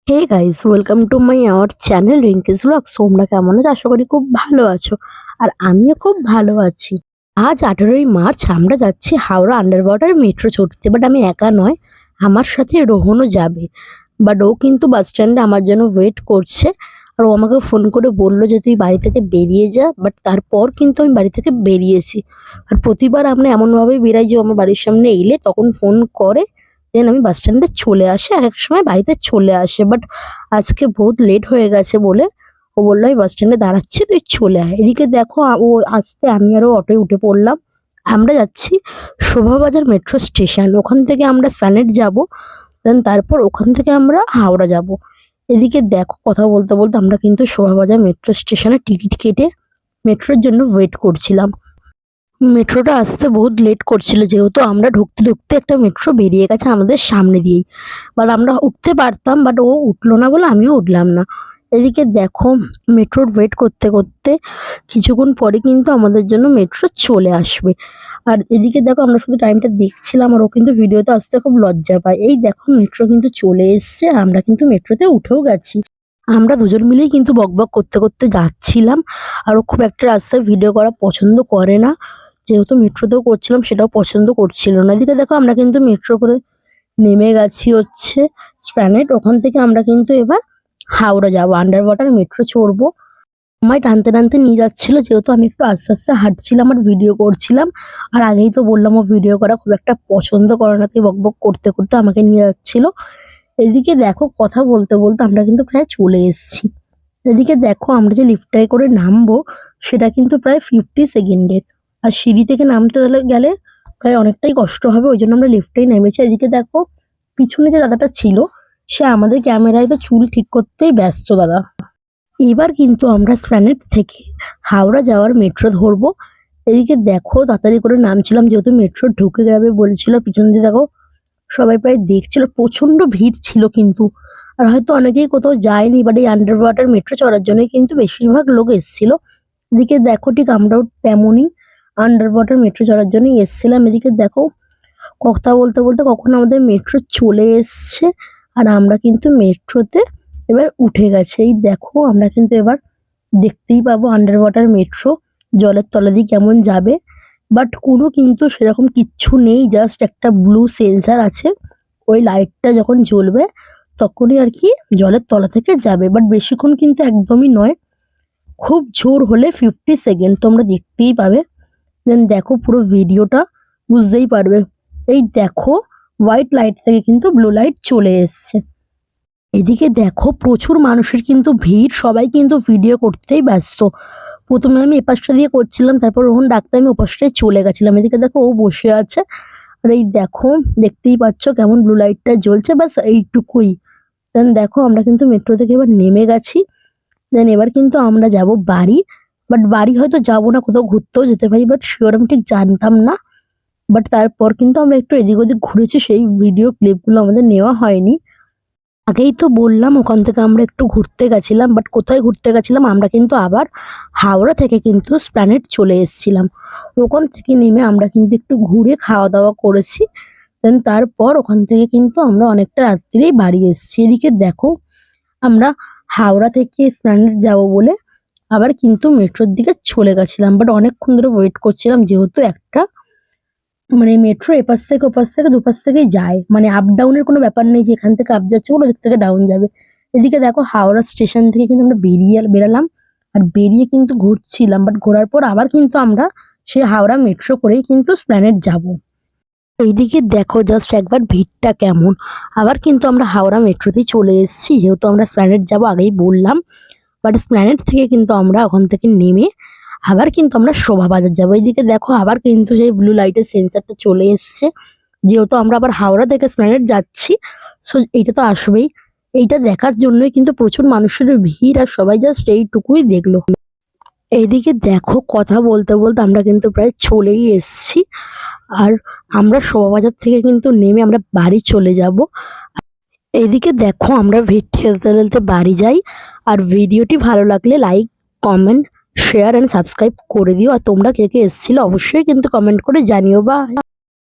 Hey guys, welcome to my our channel Rinki's vlogs. তোমরা কেমন আছো? আশা করি খুব ভালো আছো। আর আমিও খুব ভালো আছি। আজ 18ই মার্চ আমরা যাচ্ছি হাওড়া আন্ডার ওয়াটার মেট্রো চড়তে। বাট আমি একা নয়, আমার সাথে রোহনও যাবে। বাট ও কিন্তু বাস স্ট্যান্ডে আমার জন্য ওয়েট করছে। আর ও আমাকে ফোন করে বললো যে তুই বাড়ি থেকে বেরিয়ে যা। বাট তারপর কিন্তু আমি বাড়ি থেকে বেরিয়েছি। আর প্রতিবার আমরা এমনভাবেই বেরাই যে ও আমার বাড়ির সামনে এলে তখন ফোন করে, দেন আমি বাস স্ট্যান্ডে চলে আসি, আর এক সময় বাড়িতে চলে আসে। বাট আজকে বহুত লেট হয়ে গেছে বলে ও বললো আমি বাস স্ট্যান্ডে দাঁড়াচ্ছি, তুই চলে আয়। এদিকে দেখো ও আসতে আমি আরও অটোয় উঠে পড়লাম। আমরা যাচ্ছি শোভাবাজার মেট্রো স্টেশন। ওখান থেকে আমরা স্প্ল্যানেড যাব, দেন তারপর ওখান থেকে আমরা হাওড়া যাব। এদিকে দেখো কথা বলতে বলতে আমরা কিন্তু শোভাবাজার মেট্রো স্টেশনে টিকিট কেটে মেট্রোর জন্য ওয়েট করছিলাম। মেট্রোটা আসতে বহুত লেট করছিল, যেহেতু আমরা ঢুকতে ঢুকতে একটা মেট্রো বেরিয়ে গেছে আমাদের সামনে দিয়েই। বাট আমরা উঠতে পারতাম, বাট ও উঠলো না বলে আমিও উঠলাম না। এদিকে দেখো মেট্রোর ওয়েট করতে করতে কিছুক্ষণ পরে কিন্তু আমাদের জন্য মেট্রো চলে আসবে। আর এদিকে দেখো আমরা শুধু টাইমটা দেখছিলাম, আর ও কিন্তু ভিডিওতে আসতে খুব লজ্জা পায়। এই দেখো মেট্রো কিন্তু চলে এসছে, আমরা কিন্তু মেট্রোতে উঠেও গেছি। আমরা দুজন মিলেই কিন্তু বকবক করতে করতে যাচ্ছিলাম। আর ও খুব একটা রাস্তায় ভিডিও করা পছন্দ করে না, যেহেতু মেট্রোতেও করছিলাম সেটাও পছন্দ করছিল না। এদিকে দেখো আমরা কিন্তু মেট্রো করে নেমে গেছি হচ্ছে স্প্ল্যানেড। ওখান থেকে আমরা কিন্তু এবার হাওড়া যাবো, আন্ডার ওয়াটার মেট্রো চড়বো। আমায় টানতে টানতে নিয়ে যাচ্ছিল, যেহেতু আমি একটু আস্তে আস্তে হাঁটছিলাম আর ভিডিও করছিলাম। আর আগেই তো বললাম ও ভিডিও করা খুব একটা পছন্দ করে না, তাই বকবক করতে করতে আমাকে নিয়ে যাচ্ছিল। এদিকে দেখো কথা বলতে বলতে আমরা কিন্তু প্রায় চলে এসেছি। এদিকে দেখো আমরা যে লিফটটায় করে নামবো সেটা কিন্তু প্রায় 50 সেকেন্ডের। আর সিঁড়ি থেকে নামতে গেলে প্রায় অনেকটাই কষ্ট হবে, ওই জন্য আমরা লিফটেই নেমেছি। এদিকে দেখো পিছনে যে দাদাটা ছিল সে আমাদের ক্যামেরায় তো চুল ঠিক করতেই ব্যস্ত দাদা। এবার কিন্তু আমরা স্প্ল্যানেড থেকে হাওড়া যাওয়ার মেট্রো ধরবো। এদিকে দেখো তাড়াতাড়ি করে নামছিলাম, যেহেতু মেট্রো ঢুকে যাবে বলছিল। পিছন দিয়ে দেখো সবাই প্রায় দেখছিল, প্রচন্ড ভিড় ছিল কিন্তু। আর হয়তো অনেকেই কোথাও যায়নি, বাট এই আন্ডার ওয়াটার মেট্রো চড়ার জন্যই কিন্তু বেশিরভাগ লোক এসেছিল। এদিকে দেখো ঠিক আমরাও তেমনই আন্ডার ওয়াটার মেট্রো চড়ার জন্যই এসেছিলাম। এদিকে দেখো কথা বলতে বলতে কখন আমাদের মেট্রো চলে এসছে, আর আমরা কিন্তু মেট্রোতে এবার উঠে গেছে। এই দেখো আমরা কিন্তু এবার দেখতেই পাবো আন্ডার ওয়াটার মেট্রো জলের তলা দিয়ে কেমন যাবে। বাট কোনো কিন্তু সেরকম কিচ্ছু নেই, জাস্ট একটা ব্লু সেন্সার আছে। ওই লাইটটা যখন জ্বলবে তখনই আর কি জলের তলা থেকে যাবে। বাট বেশিক্ষণ কিন্তু একদমই নয়, খুব জোর হলে 50 সেকেন্ড। তোমরা দেখতেই পাবে, দেন দেখো পুরো ভিডিওটা বুঝতেই পারবে। এই দেখো হোয়াইট লাইট থেকে কিন্তু ব্লু লাইট চলে এসছে। এদিকে দেখো প্রচুর মানুষের কিন্তু ভিড়, সবাই কিন্তু ভিডিও করতেই ব্যস্ত। প্রথমে আমি এপাশটা দিয়ে করছিলাম, তারপর রোহন ডাকতে আমি ওপাশটায় চলে গেছিলাম। এদিকে দেখো ও বসে আছে, আর এই দেখো দেখতেই পাচ্ছ কেমন ব্লু লাইটটা জ্বলছে, বাস এইটুকুই। দেন দেখো আমরা কিন্তু মেট্রো থেকে এবার নেমে গেছি। দেন এবার কিন্তু আমরা যাব বাড়ি। বাট বাড়ি হয়তো যাবো না, কোথাও ঘুরতেও যেতে পারি, বাট শিওর আমি ঠিক জানতাম না। বাট তারপর কিন্তু আমরা একটু এদিক ওদিক ঘুরেছি, সেই ভিডিও ক্লিপগুলো আমাদের নেওয়া হয়নি। আগেই তো বললাম ওখান থেকে আমরা একটু ঘুরতে গেছিলাম, বাট কোথায় ঘুরতে গেছিলাম, আমরা কিন্তু আবার হাওড়া থেকে কিন্তু স্প্ল্যানেড চলে এসেছিলাম। ওখান থেকে নেমে আমরা কিন্তু একটু ঘুরে খাওয়া দাওয়া করেছি। দেন তারপর ওখান থেকে কিন্তু আমরা অনেকটা রাত্রিরেই বাড়ি এসেছি। এদিকে দেখো আমরা হাওড়া থেকে স্প্ল্যানেড যাব বলে আবার কিন্তু মেট্রোর দিকে চলে গেছিলাম। বাট অনেকক্ষণ ধরে ওয়েট করছিলাম, যেহেতু একটা মানে মেট্রো এপাশ থেকে ওপাশ থেকে দুপাশ থেকেই যায়, মানে আপ ডাউনের কোনো ব্যাপার নেই যে এখান থেকে আপ যাচ্ছে বলে ওদিক থেকে ডাউন যাবে। এদিকে দেখো হাওড়া স্টেশন থেকে কিন্তু আমরা বেরালাম, আর বেরিয়ে কিন্তু ঘুরছিলাম। বাট ঘোরার পর আবার কিন্তু আমরা সে হাওড়া মেট্রো করেই কিন্তু স্প্ল্যানেড যাব। এইদিকে দেখো জাস্ট একবার ভিড়টা কেমন। আবার কিন্তু আমরা হাওড়া মেট্রোতেই চলে এসেছি, যেহেতু আমরা স্প্ল্যানেড যাব আগেই বললাম। বাট স্প্ল্যানেড থেকে কিন্তু আমরা ওখান থেকে নেমে আবার কিন্তু আমরা শোভাবাজার যাবো। এইদিকে দেখো আবার কিন্তু সেই ব্লু লাইটের সেন্সারটা চলে এসছে, যেহেতু আমরা আবার হাওড়া থেকে স্প্ল্যানেড যাচ্ছি। সো এইটা তো আসবেই, এইটা দেখার জন্যই কিন্তু প্রচুর মানুষের ভিড়, আর সবাই জাস্ট এইটুকুই দেখলো। এইদিকে দেখো কথা বলতে বলতে আমরা কিন্তু প্রায় চলেই এসছি। আর আমরা শোভাবাজার থেকে কিন্তু নেমে আমরা বাড়ি চলে যাব। এইদিকে দেখো আমরা ভিড় ঠেলতে ঠেলতে বাড়ি যাই। আর ভিডিওটি ভালো লাগলে like, comment, share and subscribe করে দিও। আর তোমরা কে কে এসেছিলে অবশ্যই কিন্তু কমেন্ট করে জানিও। বা